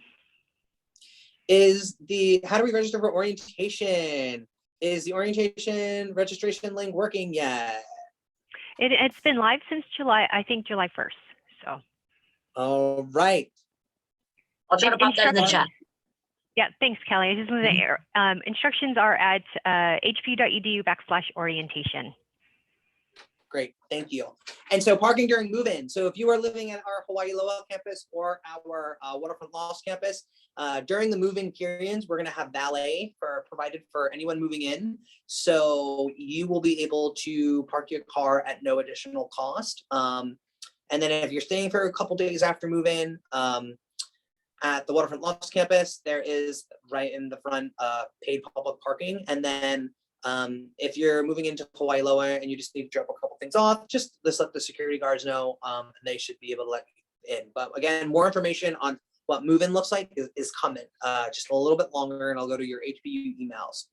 How do we register for orientation? Is the orientation registration link working yet? It's been live since July 1st. So. All right. I'll try to pop that in the chat. Yeah, thanks, Kelly. I just want to instructions are at hpu.edu/orientation. Great, thank you. And so parking during move-in. So if you are living at our Hawaii Loa campus or our Waterfront Lost campus, during the move-in periods, we're going to have valet provided for anyone moving in. So you will be able to park your car at no additional cost. And then if you're staying for a couple days after move-in, at the Waterfront Lost campus, there is right in the front paid public parking. And then if you're moving into Hawaii Loa and you just need to drop a couple things off, just let the security guards know, and they should be able to let you in. But again, more information on what move-in looks like is coming, just a little bit longer, and I'll go to your HPU emails.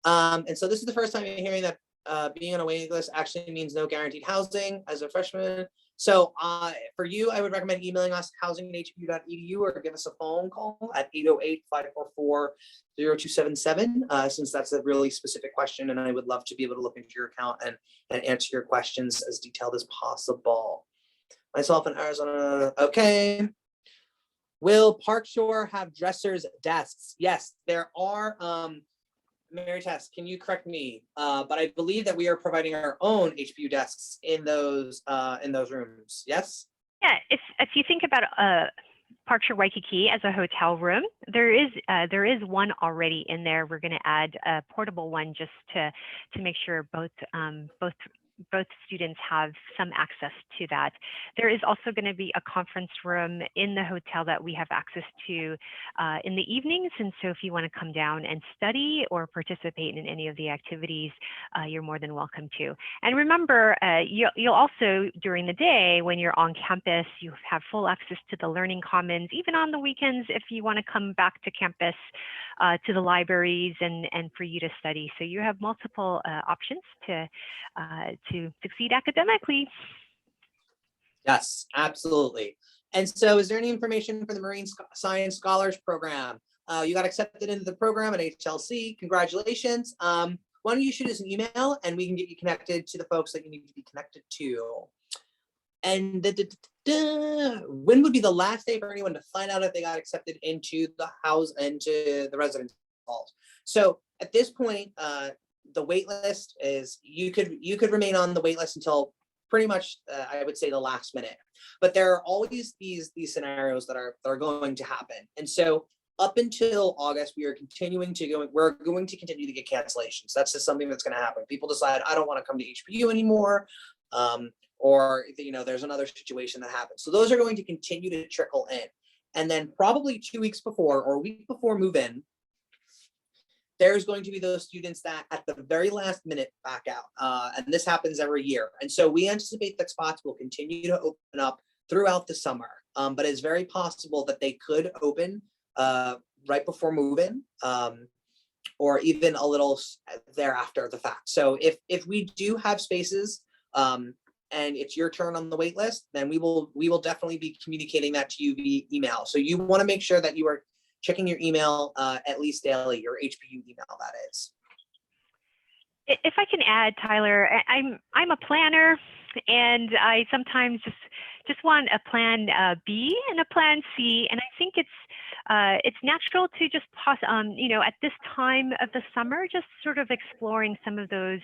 And so this is the first time you're hearing that being on a waiting list actually means no guaranteed housing as a freshman. So for you, I would recommend emailing us housing@hpu.edu or give us a phone call at 808-544-0277, since that's a really specific question, and I would love to be able to look into your account and answer your questions as detailed as possible. Myself in Arizona, okay. Will Park Shore have dressers, desks? Yes, there are. Mary Tess, can you correct me? But I believe that we are providing our own HPU desks in those rooms. Yes. Yeah. If you think about Park Shore Waikiki as a hotel room, there is one already in there. We're going to add a portable one just to make sure both students have some access to that. There is also going to be a conference room in the hotel that we have access to in the evenings. And so if you want to come down and study or participate in any of the activities, you're more than welcome to. And remember, you'll also, during the day, when you're on campus, you have full access to the Learning Commons, even on the weekends if you want to come back to campus to the libraries and for you to study. So you have multiple options to succeed academically. Yes, absolutely. And so is there any information for the Marine Science Scholars Program? You got accepted into the program at HLC. Congratulations. Why don't you shoot us an email and we can get you connected to the folks that you need to be connected to. And when would be the last day for anyone to find out if they got accepted into the residence halls? So at this point, the wait list is you could remain on the wait list until pretty much I would say the last minute. But there are always these scenarios that are going to happen. And so up until August, we're going to continue to get cancellations. That's just something that's going to happen. People decide, I don't want to come to HBU anymore. Or there's another situation that happens. So those are going to continue to trickle in. And then probably 2 weeks before or a week before move in, there's going to be those students that at the very last minute back out. And this happens every year. And so we anticipate that spots will continue to open up throughout the summer. But it's very possible that they could open right before move-in, or even a little thereafter the fact. So if we do have spaces and it's your turn on the wait list, then we will definitely be communicating that to you via email. So you want to make sure that you are checking your email at least daily, your HBU email, that is. If I can add, Tyler, I'm a planner, and I sometimes just want a plan B and a plan C, and I think it's natural to just at this time of the summer, just sort of exploring some of those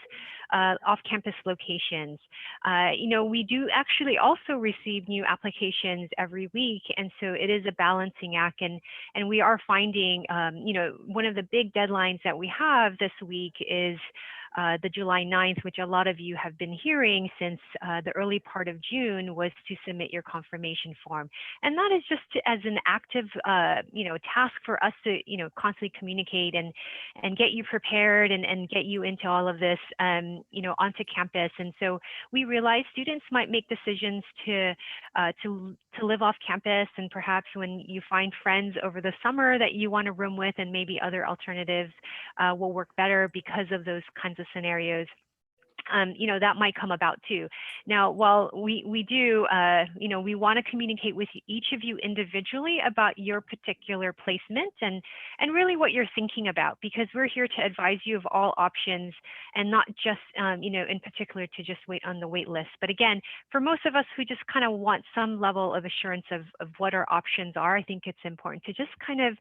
off-campus locations. We do actually also receive new applications every week, and so it is a balancing act, and we are finding, one of the big deadlines that we have this week is the July 9th, which a lot of you have been hearing since the early part of June, was to submit your confirmation form. And that is just as an active, task for us to, constantly communicate and get you prepared and get you into all of this, onto campus. And so we realize students might make decisions to live off campus, and perhaps when you find friends over the summer that you want to room with, and maybe other alternatives will work better because of those kinds of scenarios. That might come about too. Now, while we do, we want to communicate with each of you individually about your particular placement and really what you're thinking about, because we're here to advise you of all options and not just, in particular to just wait on the wait list. But again, for most of us who just kind of want some level of assurance of what our options are, I think it's important to just kind of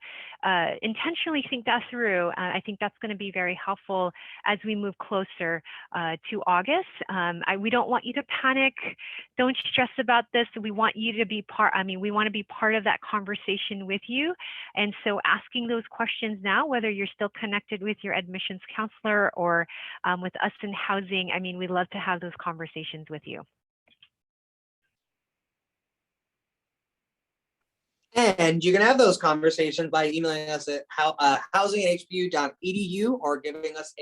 intentionally think that through. I think that's going to be very helpful as we move closer to August. We don't want you to panic. Don't stress about this. We want you to be we want to be part of that conversation with you. And so asking those questions now, whether you're still connected with your admissions counselor or with us in housing, we'd love to have those conversations with you. And you can have those conversations by emailing us at housing@hbu.edu or giving us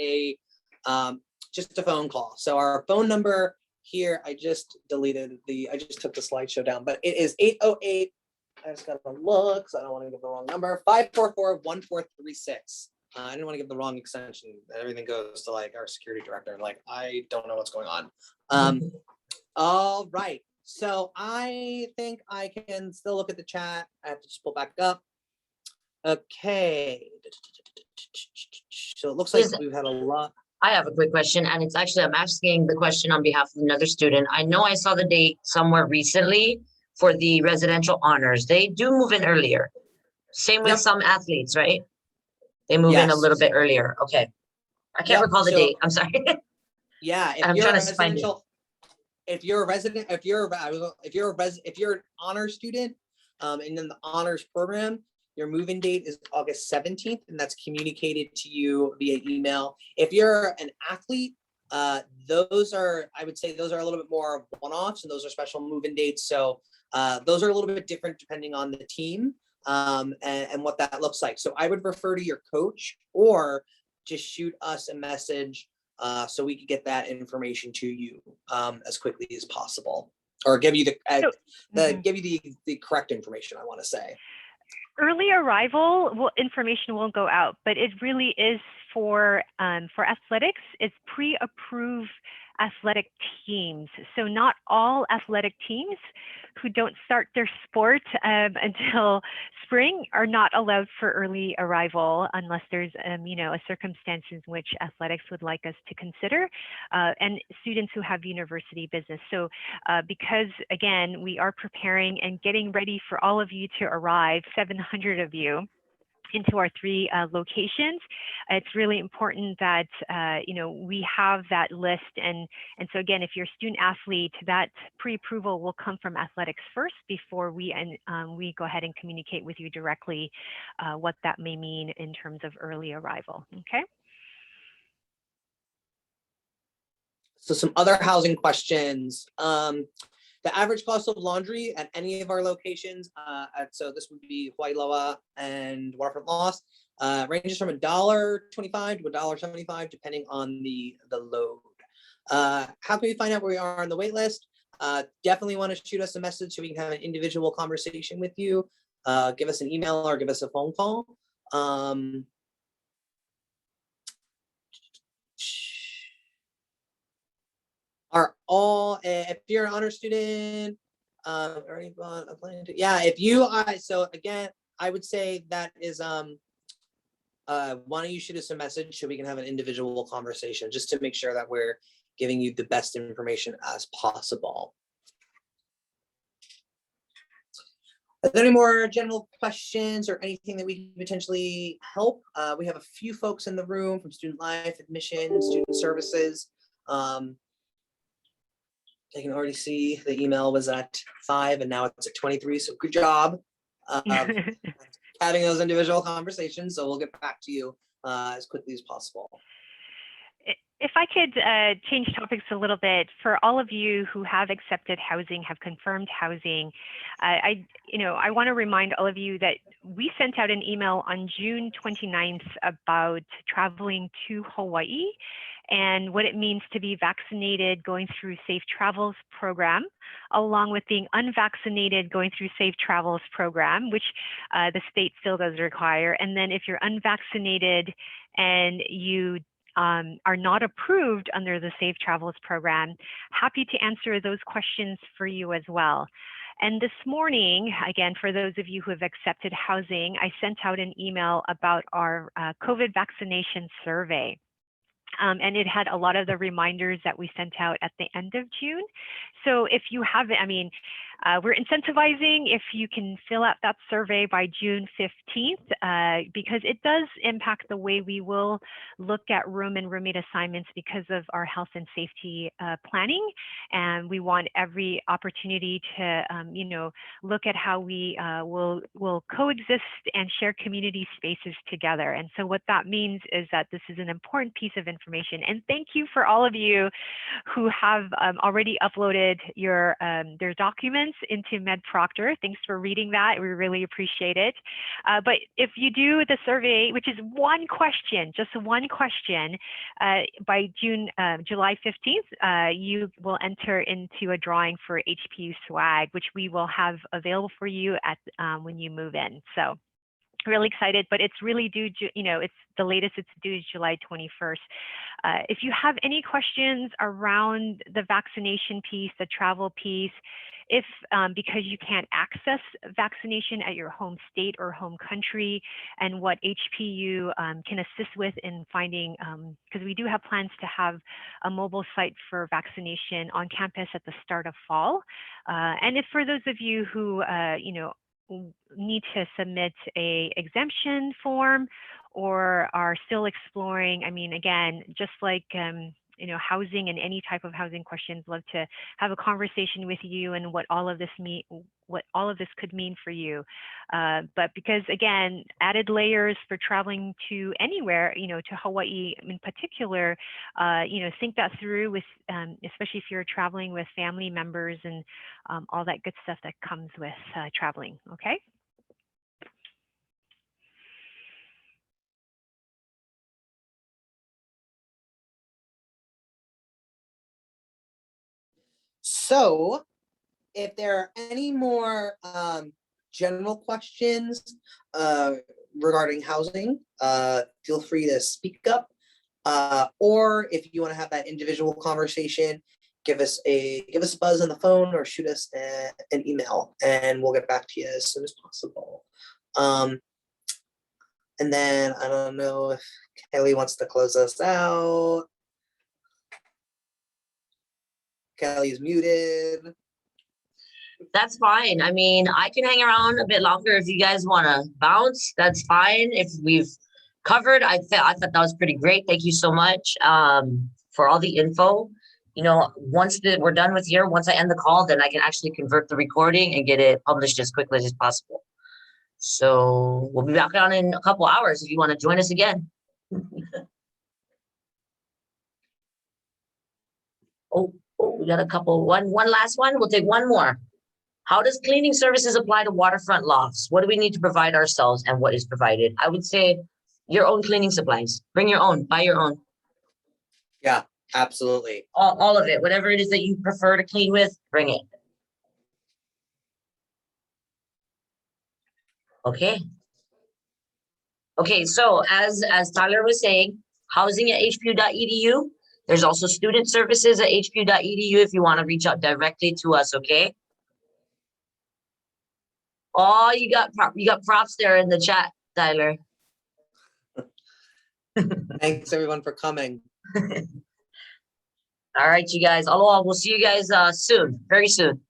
just a phone call. So our phone number here, I just took the slideshow down, but it is 808, I just gotta look, so I don't want to give the wrong number, 544-1436. I didn't want to give the wrong extension. Everything goes to like our security director. Like, I don't know what's going on. All right. So I think I can still look at the chat. I have to just pull back up. Okay. So it looks like we've had a lot. I have a quick question, and it's actually, I'm asking the question on behalf of another student. I know I saw the date somewhere recently for the residential honors. They do move in earlier. Same with some athletes, right? They move in a little bit earlier. Okay. I can't recall the date. I'm sorry. Yeah. I'm trying to find it. If you're a resident, if you're an honor student, and in the honors program, your move-in date is August 17th, and that's communicated to you via email. If you're an athlete, those are, I would say those are a little bit more one-offs, and those are special move-in dates. So those are a little bit different depending on the team and what that looks like. So I would refer to your coach or just shoot us a message so we could get that information to you as quickly as possible, or give you the correct information, I want to say. Early arrival information will go out, but it really is for athletics. It's pre-approved athletic teams. So not all athletic teams who don't start their sport until spring are not allowed for early arrival unless there's a circumstance in which athletics would like us to consider, and students who have university business. So because again, we are preparing and getting ready for all of you to arrive, 700 of you, into our 3 locations, it's really important that we have that list. And so again, if you're a student athlete, that pre-approval will come from athletics first before we go ahead and communicate with you directly what that may mean in terms of early arrival. Okay. So some other housing questions. The average cost of laundry at any of our locations, so this would be Hawai'i Loa and Waterfront Lost, ranges from $1.25 to $1.75, depending on the load. How can we find out where we are on the wait list? Definitely want to shoot us a message so we can have an individual conversation with you. Give us an email or give us a phone call. Are all, if you're an honor student, yeah, if you are, so again, I would say that is, why don't you shoot us a message so we can have an individual conversation, just to make sure that we're giving you the best information as possible. Are there any more general questions or anything that we can potentially help? We have a few folks in the room from Student Life, Admission, Student Services. I can already see the email was at 5 and now it's at 23. So good job having those individual conversations. So we'll get back to you as quickly as possible. If I could change topics a little bit, for all of you who have accepted housing, have confirmed housing, I want to remind all of you that we sent out an email on June 29th about traveling to Hawaii and what it means to be vaccinated going through Safe Travels program, along with being unvaccinated going through Safe Travels program, which the state still does require. And then if you're unvaccinated and you are not approved under the Safe Travels program, happy to answer those questions for you as well. And this morning, again, for those of you who have accepted housing, I sent out an email about our COVID vaccination survey. And it had a lot of the reminders that we sent out at the end of June. So if you have it, we're incentivizing if you can fill out that survey by June 15th, because it does impact the way we will look at room and roommate assignments because of our health and safety planning. And we want every opportunity to, look at how we will coexist and share community spaces together. And so what that means is that this is an important piece of information. And thank you for all of you who have already uploaded their documents into MedProctor. Thanks for reading that. We really appreciate it. But if you do the survey, which is one question, just one question, by July 15th, you will enter into a drawing for HPU swag, which we will have available for you at when you move in. So really excited, but it's really due, it's the latest it's due is July 21st. If you have any questions around the vaccination piece, the travel piece, if because you can't access vaccination at your home state or home country, and what HPU can assist with in finding, because we do have plans to have a mobile site for vaccination on campus at the start of fall. And if for those of you who, need to submit a exemption form or are still exploring, again, just like, housing and any type of housing questions, love to have a conversation with you and what all of this could mean for you. But because again, added layers for traveling to anywhere, to Hawaii in particular, think that through with, especially if you're traveling with family members and all that good stuff that comes with traveling, okay? So if there are any more general questions regarding housing, feel free to speak up. Or if you want to have that individual conversation, give us a buzz on the phone or shoot us an email, and we'll get back to you as soon as possible. And then I don't know if Kelly wants to close us out. Kelly's muted. That's fine. I mean, I can hang around a bit longer if you guys want to bounce. That's fine. If we've covered, I thought that was pretty great. Thank you so much for all the info. You know, once we're done with here, once I end the call, then I can actually convert the recording and get it published as quickly as possible. So we'll be back on in a couple hours if you want to join us again. Oh, we got a couple. One last one. We'll take one more. How does cleaning services apply to waterfront lofts? What do we need to provide ourselves and what is provided? I would say your own cleaning supplies. Bring your own, buy your own. Yeah, absolutely. All of it, whatever it is that you prefer to clean with, bring it. Okay. Okay, so as Tyler was saying, housing at hpu.edu. There's also student services at hpu.edu if you want to reach out directly to us, okay? Oh, you got props there in the chat, Tyler. Thanks everyone for coming. All right, you guys. Aloha. We'll see you guys soon, very soon.